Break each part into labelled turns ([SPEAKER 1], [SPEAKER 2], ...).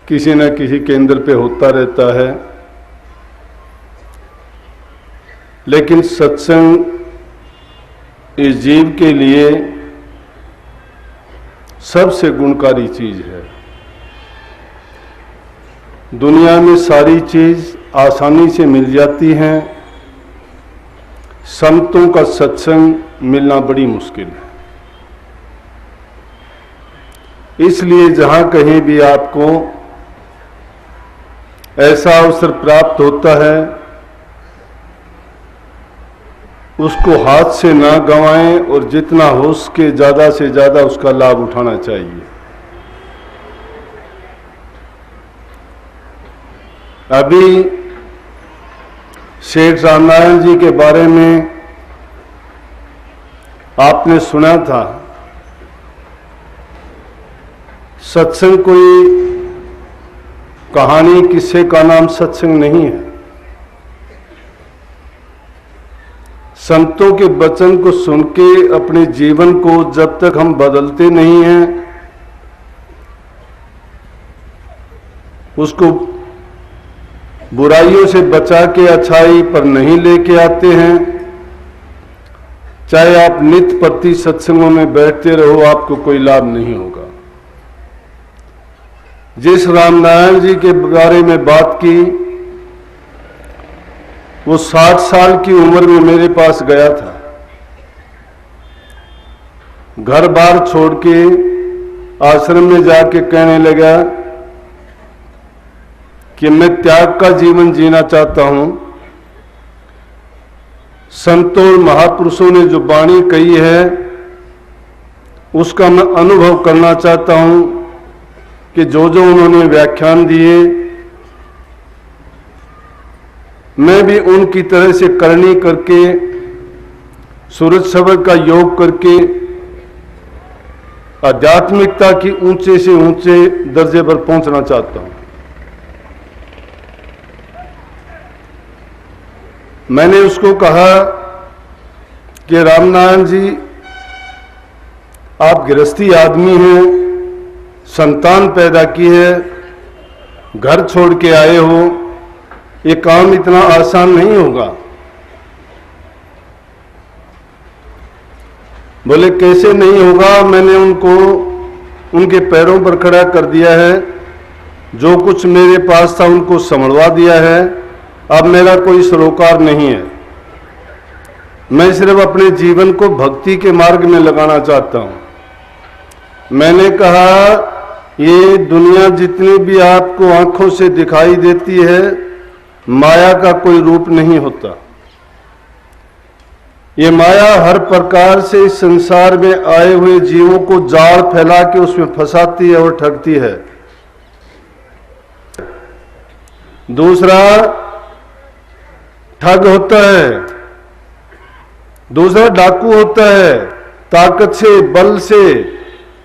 [SPEAKER 1] किसी न किसी केंद्र पे होता रहता है, लेकिन सत्संग इस जीव के लिए सबसे गुणकारी चीज है। दुनिया में सारी चीज आसानी से मिल जाती हैं, संतों का सत्संग मिलना बड़ी मुश्किल है। इसलिए जहां कहीं भी आपको ऐसा अवसर प्राप्त होता है, उसको हाथ से ना गंवाएं और जितना हो सके ज़्यादा से ज़्यादा उसका लाभ उठाना चाहिए। अभी शेठ रामनारायण जी के बारे में आपने सुना था। सत्संग कोई कहानी किस्से का नाम सत्संग नहीं है। संतों के वचन को सुन के अपने जीवन को जब तक हम बदलते नहीं हैं, उसको बुराइयों से बचा के अच्छाई पर नहीं लेके आते हैं, चाहे आप नित्य प्रति सत्संगों में बैठते रहो, आपको कोई लाभ नहीं होगा। जिस रामनारायण जी के बारे में बात की, वो 60 साल की उम्र में मेरे पास गया था। घर बार छोड़ के आश्रम में जाके कहने लगा कि मैं त्याग का जीवन जीना चाहता हूं। संतों और महापुरुषों ने जो वाणी कही है उसका मैं अनुभव करना चाहता हूं कि जो जो उन्होंने व्याख्यान दिए मैं भी उनकी तरह से करनी करके, सूरज सबर का योग करके आध्यात्मिकता की ऊंचे से ऊंचे दर्जे पर पहुंचना चाहता हूं। मैंने उसको कहा कि रामनारायण जी, आप गृहस्थी आदमी हैं, संतान पैदा की है, घर छोड़ के आए हो, ये काम इतना आसान नहीं होगा। बोले कैसे नहीं होगा? मैंने उनको उनके पैरों पर खड़ा कर दिया है, जो कुछ मेरे पास था उनको संभलवा दिया है, अब मेरा कोई सरोकार नहीं है। मैं सिर्फ अपने जीवन को भक्ति के मार्ग में लगाना चाहता हूं। मैंने कहा ये दुनिया जितनी भी आपको आंखों से दिखाई देती है, माया का कोई रूप नहीं होता। ये माया हर प्रकार से इस संसार में आए हुए जीवों को जाल फैला के उसमें फंसाती है और ठगती है। दूसरा ठग होता है, दूसरा डाकू होता है, ताकत से बल से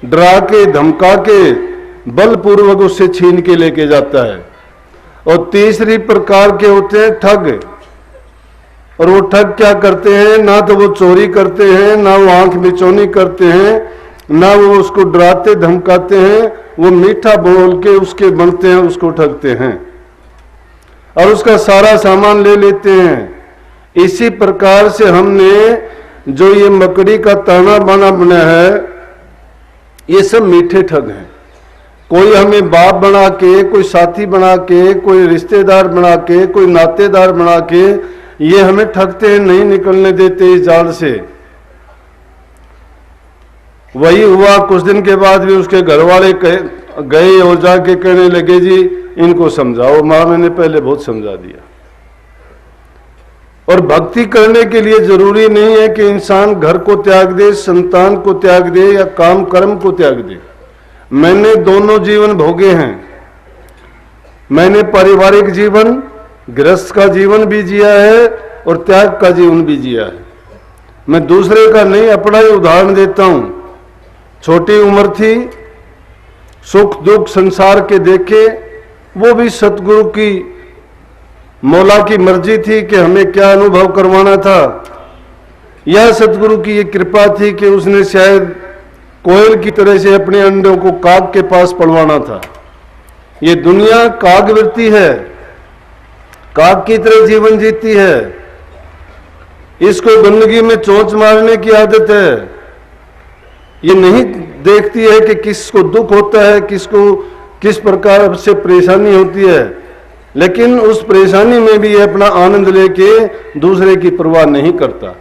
[SPEAKER 1] डरा के धमका के बलपूर्वक उससे छीन के लेके जाता है। और तीसरी प्रकार के होते हैं ठग। और वो ठग क्या करते हैं? ना तो वो चोरी करते हैं, ना वो आंख मिचौनी करते हैं, ना वो उसको डराते धमकाते हैं, वो मीठा बोल के उसके बनते हैं, उसको ठगते हैं और उसका सारा सामान ले लेते हैं। इसी प्रकार से हमने जो ये मकड़ी का ताना बाना बना है, ये सब मीठे ठग हैं। कोई हमें बाप बना के, कोई साथी बना के, कोई रिश्तेदार बना के, कोई नातेदार बना के ये हमें ठगते हैं, नहीं निकलने देते इस जाल से। वही हुआ, कुछ दिन के बाद भी उसके घर वाले गए और जाके कहने लगे जी इनको समझाओ। मां मैंने पहले बहुत समझा दिया। और भक्ति करने के लिए जरूरी नहीं है कि इंसान घर को त्याग दे, संतान को त्याग दे या काम कर्म को त्याग दे। मैंने दोनों जीवन भोगे हैं। मैंने पारिवारिक जीवन, गृहस्थ का जीवन भी जिया है और त्याग का जीवन भी जिया है। मैं दूसरे का नहीं, अपना ही उदाहरण देता हूं। छोटी उम्र थी, सुख दुख संसार के देखे, वो भी सतगुरु की मौला की मर्जी थी कि हमें क्या अनुभव करवाना था। यह सतगुरु की ये कृपा थी कि उसने शायद कोयल की तरह से अपने अंडों को काग के पास पड़वाना था। ये दुनिया कागवृत्ति है, काग की तरह जीवन जीती है। इसको गंदगी में चोंच मारने की आदत है। ये नहीं देखती है कि किसको दुख होता है, किसको किस प्रकार से परेशानी होती है, लेकिन उस परेशानी में भी ये अपना आनंद लेके दूसरे की परवाह नहीं करता।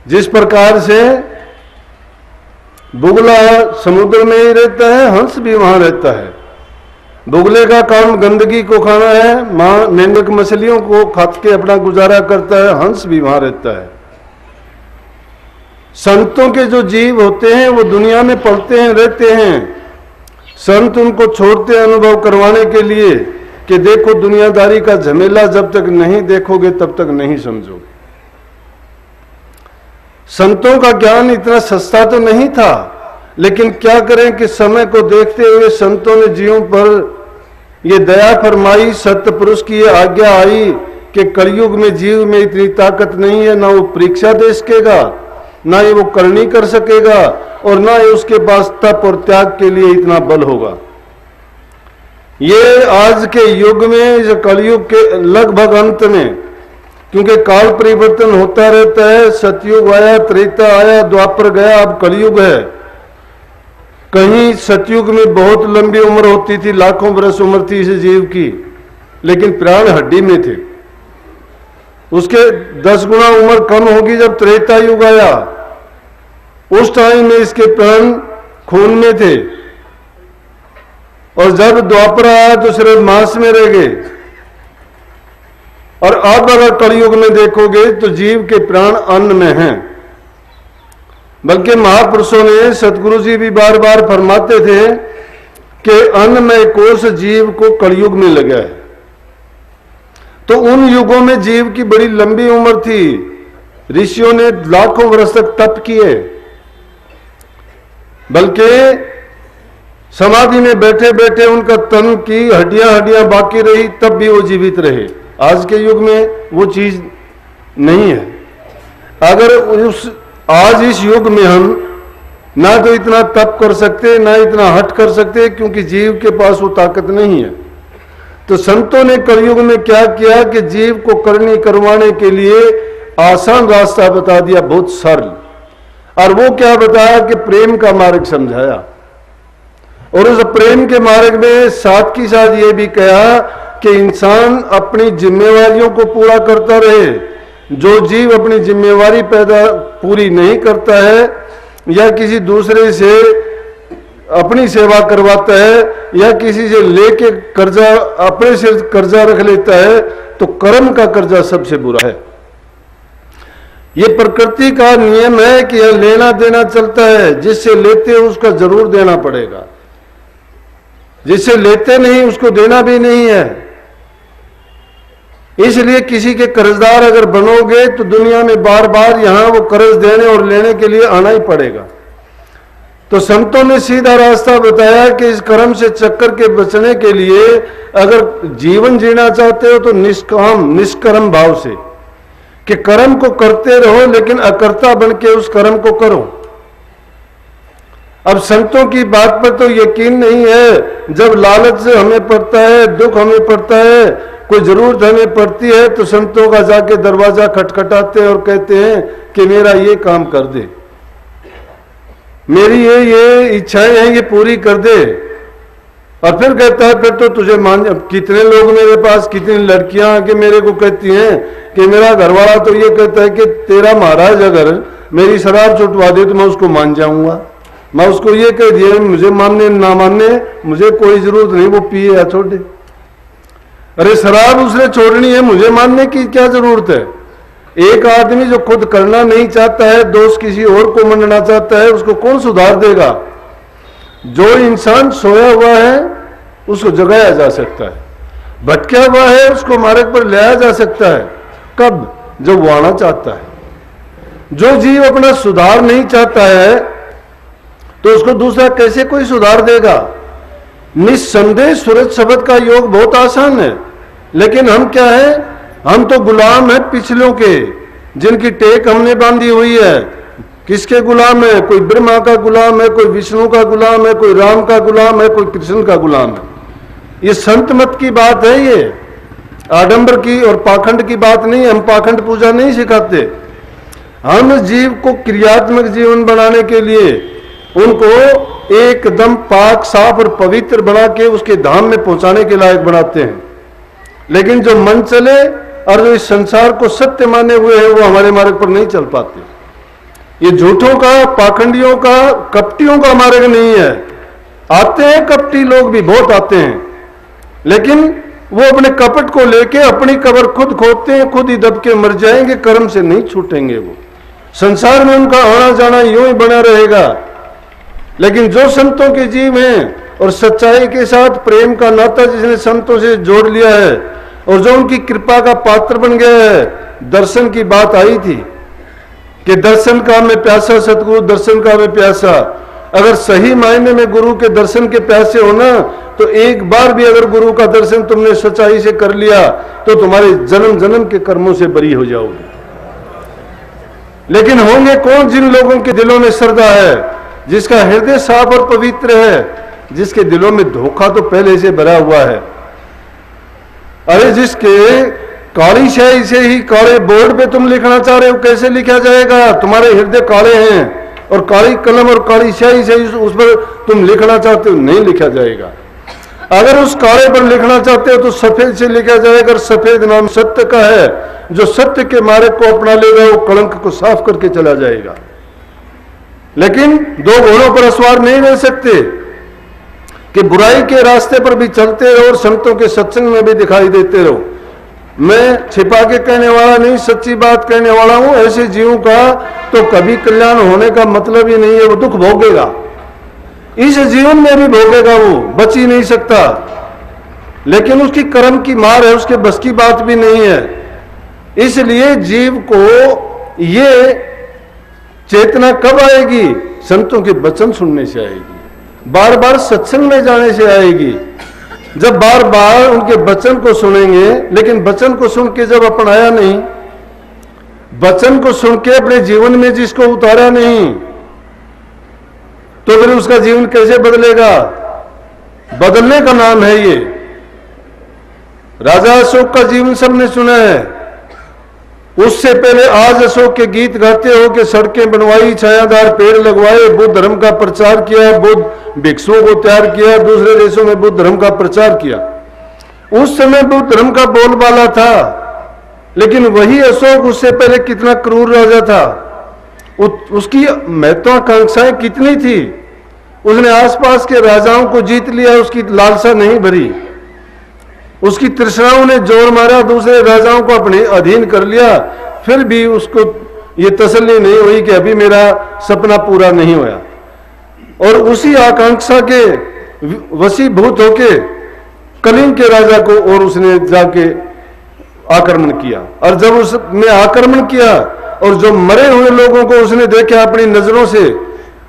[SPEAKER 1] जिस प्रकार से बुगला समुद्र में ही रहता है, हंस भी वहां रहता है। बुगले का काम गंदगी को खाना है, मेंढक मछलियों को खा के अपना गुजारा करता है, हंस भी वहां रहता है। संतों के जो जीव होते हैं वो दुनिया में पलते हैं, रहते हैं। संत उनको छोड़ते अनुभव करवाने के लिए कि देखो दुनियादारी का झमेला जब तक नहीं देखोगे तब तक नहीं समझोगे। संतों का ज्ञान इतना सस्ता तो नहीं था, लेकिन क्या करें कि समय को देखते हुए संतों ने जीवों पर ये दया फरमाई। सत्य पुरुष की ये आज्ञा आई कि कलयुग में जीव में इतनी ताकत नहीं है, ना वो परीक्षा दे सकेगा, ना ये वो करनी कर सकेगा, और ना ये उसके पास तप और त्याग के लिए इतना बल होगा। ये आज के युग में, कलयुग के लगभग अंत में, क्योंकि काल परिवर्तन होता रहता है, सतयुग आया, त्रेता आया, द्वापर गया, अब कलयुग है। कहीं सतयुग में बहुत लंबी उम्र होती थी, लाखों वर्ष उम्र थी इस जीव की, लेकिन प्राण हड्डी में थे। उसके 10 गुना उम्र कम होगी जब त्रेता युग आया। उस टाइम में इसके प्राण खून में थे, और जब द्वापर आया तो सिर्फ मांस में रह गए। और अब अगर कलयुग में देखोगे तो जीव के प्राण अन्न में हैं। बल्कि महापुरुषों ने, सतगुरु जी भी बार बार फरमाते थे कि अन्नमय कोश जीव को कलयुग में लगा है। तो उन युगों में जीव की बड़ी लंबी उम्र थी, ऋषियों ने लाखों वर्ष तक तप किए, बल्कि समाधि में बैठे बैठे उनका तन की हड्डियां बाकी रही, तब भी वो जीवित रहे। आज के युग में वो चीज नहीं है। अगर आज इस युग में हम ना तो इतना तप कर सकते, ना इतना हट कर सकते, क्योंकि जीव के पास वो ताकत नहीं है। तो संतों ने कलयुग में क्या किया कि जीव को करनी करवाने के लिए आसान रास्ता बता दिया, बहुत सरल। और वो क्या बताया कि प्रेम का मार्ग समझाया। और उस प्रेम के मार्ग में साथ की साथ ये भी कहा कि इंसान अपनी जिम्मेवारियों को पूरा करता रहे। जो जीव अपनी जिम्मेवारी पूरी नहीं करता है, या किसी दूसरे से अपनी सेवा करवाता है, या किसी से लेके कर्जा, अपने से कर्जा रख लेता है, तो कर्म का कर्जा सबसे बुरा है। ये प्रकृति का नियम है कि यह लेना देना चलता है। जिससे लेते हो उसका जरूर देना पड़ेगा, जिससे लेते नहीं उसको देना भी नहीं है। इसलिए किसी के कर्जदार अगर बनोगे तो दुनिया में बार बार यहां वो कर्ज देने और लेने के लिए आना ही पड़ेगा। तो संतों ने सीधा रास्ता बताया कि इस कर्म से चक्कर के बचने के लिए अगर जीवन जीना चाहते हो तो निष्कर्म भाव से, कि कर्म को करते रहो लेकिन अकर्ता बन के उस कर्म को करो। अब संतों की बात पर तो यकीन नहीं है। जब लालच से हमें पड़ता है, दुख हमें पड़ता है, कोई जरूरत हमें पड़ती है, तो संतों का जाके दरवाजा खटखटाते और कहते हैं कि मेरा ये काम कर दे, मेरी ये इच्छाएं हैं ये पूरी कर दे। और फिर कहता है फिर तो तुझे मान। कितने लोग मेरे पास, कितनी लड़कियां आके मेरे को कहती हैं कि मेरा घरवाला तो ये कहता है कि तेरा महाराज अगर मेरी शराब छुटवा दे तो मैं उसको मान जाऊंगा। मैं उसको ये कह दिया मुझे मानने ना मानने मुझे कोई जरूरत नहीं, वो पिए या छोड़े। अरे शराब उसने छोड़नी है, मुझे मानने की क्या जरूरत है। एक आदमी जो खुद करना नहीं चाहता है, दोष किसी और को मनना चाहता है, उसको कौन सुधार देगा। जो इंसान सोया हुआ है उसको जगाया जा सकता है, भटका हुआ है उसको मार्ग पर लाया जा सकता है। कब? जब वो आना चाहता है। जो जीव अपना सुधार नहीं चाहता है तो उसको दूसरा कैसे कोई सुधार देगा। निस्संदेह सूरज शब्द का योग बहुत आसान है, लेकिन हम क्या है, हम तो गुलाम हैं पिछलों के, जिनकी टेक हमने बांधी हुई है किसके गुलाम है? कोई ब्रह्मा का गुलाम है, कोई विष्णु का गुलाम है, कोई राम का गुलाम है, कोई कृष्ण का गुलाम है। ये संत मत की बात है, ये आडंबर की और पाखंड की बात नहीं है। हम पाखंड पूजा नहीं सिखाते। हम जीव को क्रियात्मक जीवन बनाने के लिए उनको एकदम पाक साफ और पवित्र बना के उसके धाम में पहुंचाने के लायक बनाते हैं। लेकिन जो मन चले और जो इस संसार को सत्य माने हुए हैं वो हमारे मार्ग पर नहीं चल पाते। ये झूठों का, पाखंडियों का, कपटियों का मार्ग नहीं है। आते हैं कपटी लोग भी बहुत आते हैं, लेकिन वो अपने कपट को लेके अपनी कब्र खुद खोदते हैं, खुद ही दब के मर जाएंगे, कर्म से नहीं छूटेंगे। वो संसार में उनका आना जाना यूं ही बना रहेगा। लेकिन जो संतों के जीव हैं और सच्चाई के साथ प्रेम का नाता जिसने संतों से जोड़ लिया है और जो उनकी कृपा का पात्र बन गया है, दर्शन की बात आई थी कि दर्शन का मैं प्यासा सतगुरु दर्शन का मैं प्यासा। अगर सही मायने में गुरु के दर्शन के प्यासे हो ना, तो एक बार भी अगर गुरु का दर्शन तुमने सच्चाई से कर लिया तो तुम्हारे जन्म जन्म के कर्मों से बरी हो जाओगे। लेकिन होंगे कौन जिन लोगों के दिलों में श्रद्धा है, जिसका हृदय साफ और पवित्र है, जिसके दिलों में धोखा तो पहले से भरा हुआ है। अरे जिसके काली स्याही से ही काले बोर्ड पे तुम लिखना चाह रहे हो, कैसे लिखा जाएगा? तुम्हारे हृदय काले हैं और काली कलम और काली स्याही से उस पर तुम लिखना चाहते हो, नहीं लिखा जाएगा। अगर उस काले पर लिखना चाहते हो तो सफेद से लिखा जाएगा। और सफेद नाम सत्य का है। जो सत्य के मार्ग को अपना लेगा वो कलंक को साफ करके चला जाएगा। लेकिन दो घोड़ों पर सवार नहीं रह सकते कि बुराई के रास्ते पर भी चलते रहो और संतों के सत्संग में भी दिखाई देते रहो। मैं छिपा के कहने वाला नहीं, सच्ची बात कहने वाला हूं। ऐसे जीवों का तो कभी कल्याण होने का मतलब ही नहीं है। वो दुख भोगेगा, इस जीवन में भी भोगेगा, वो बच ही नहीं सकता। लेकिन उसकी कर्म की मार है, उसके बस की बात भी नहीं है। इसलिए जीव को ये चेतना कब आएगी? संतों के वचन सुनने से आएगी, बार बार सत्संग में जाने से आएगी। जब बार बार उनके वचन को सुनेंगे, लेकिन वचन को सुन के जब अपनाया नहीं, वचन को सुन के अपने जीवन में जिसको उतारा नहीं, तो फिर उसका जीवन कैसे बदलेगा? बदलने का नाम है ये। राजा अशोक का जीवन सबने सुना है। उससे पहले आज अशोक के गीत गाते हो कि सड़कें बनवाई, छायादार पेड़ लगवाए, बुद्ध धर्म का प्रचार किया, बुद्ध भिक्षुओं को तैयार किया, दूसरे देशों में बुद्ध धर्म का प्रचार किया। उस समय बुद्ध धर्म का बोलबाला था। लेकिन वही अशोक उससे पहले कितना क्रूर राजा था। उसकी महत्वाकांक्षाएं कितनी थी। उसने आसपास के राजाओं को जीत लिया, उसकी लालसा नहीं भरी। उसकी तृष्णाओं ने जोर मारा, दूसरे राजाओं को अपने अधीन कर लिया। फिर भी उसको ये तसल्ली नहीं हुई कि अभी मेरा सपना पूरा नहीं हुआ। और उसी आकांक्षा के वशीभूत होके कलिंग के राजा को और उसने जाके आक्रमण किया। और जब उसने आक्रमण किया और जो मरे हुए लोगों को उसने देखा अपनी नजरों से,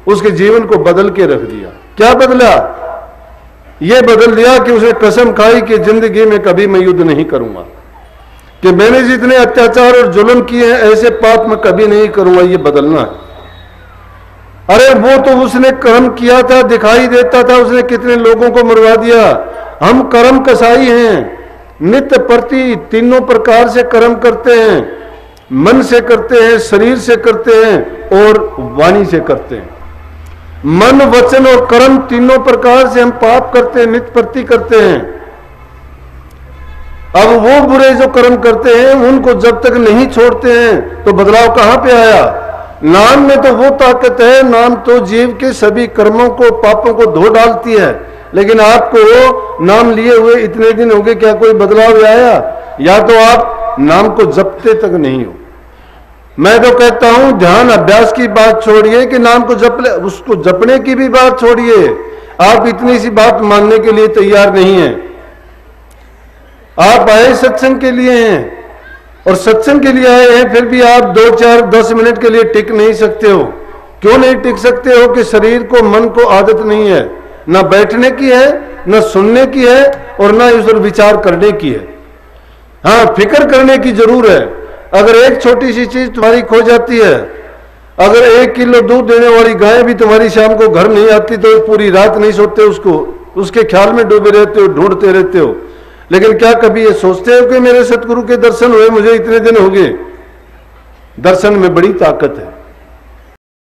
[SPEAKER 1] उसके जीवन को बदल के रख दिया। क्या बदला? ये बदल दिया कि उसने कसम खाई कि जिंदगी में कभी मैं युद्ध नहीं करूंगा, कि मैंने जितने अत्याचार और जुल्म किए हैं ऐसे पाप मैं कभी नहीं करूंगा। ये बदलना है। अरे वो तो उसने कर्म किया था, दिखाई देता था उसने कितने लोगों को मरवा दिया। हम कर्म कसाई हैं, नित्य प्रति तीनों प्रकार से कर्म करते हैं। मन से करते हैं, शरीर से करते हैं और वाणी से करते हैं। मन, वचन और कर्म तीनों प्रकार से हम पाप करते हैं, नित्य प्रति करते हैं। अब वो बुरे जो कर्म करते हैं उनको जब तक नहीं छोड़ते हैं तो बदलाव कहां पे आया? नाम में तो वो ताकत है, नाम तो जीव के सभी कर्मों को, पापों को धो डालती है। लेकिन आपको नाम लिए हुए इतने दिन हो गए, क्या कोई बदलाव आया? या तो आप नाम को जपते तक नहीं हो। मैं तो कहता हूं ध्यान अभ्यास की बात छोड़िए कि नाम को उसको जपने की भी बात छोड़िए। आप इतनी सी बात मानने के लिए तैयार नहीं है। आप आए सत्संग के लिए हैं और सत्संग के लिए आए हैं, फिर भी आप 2, 4, 10 मिनट के लिए टिक नहीं सकते हो। क्यों नहीं टिक सकते हो? कि शरीर को, मन को आदत नहीं है, ना बैठने की है, ना सुनने की है और ना इस पर विचार करने की है। हाँ, फिक्र करने की जरूर है। अगर एक छोटी सी चीज तुम्हारी खो जाती है, अगर 1 किलो दूध देने वाली गाय भी तुम्हारी शाम को घर नहीं आती तो पूरी रात नहीं सोते, उसको उसके ख्याल में डूबे रहते हो, ढूंढते रहते हो। लेकिन क्या कभी ये सोचते हो कि मेरे सतगुरु के दर्शन हुए, मुझे इतने दिन हो गए? दर्शन में बड़ी ताकत है।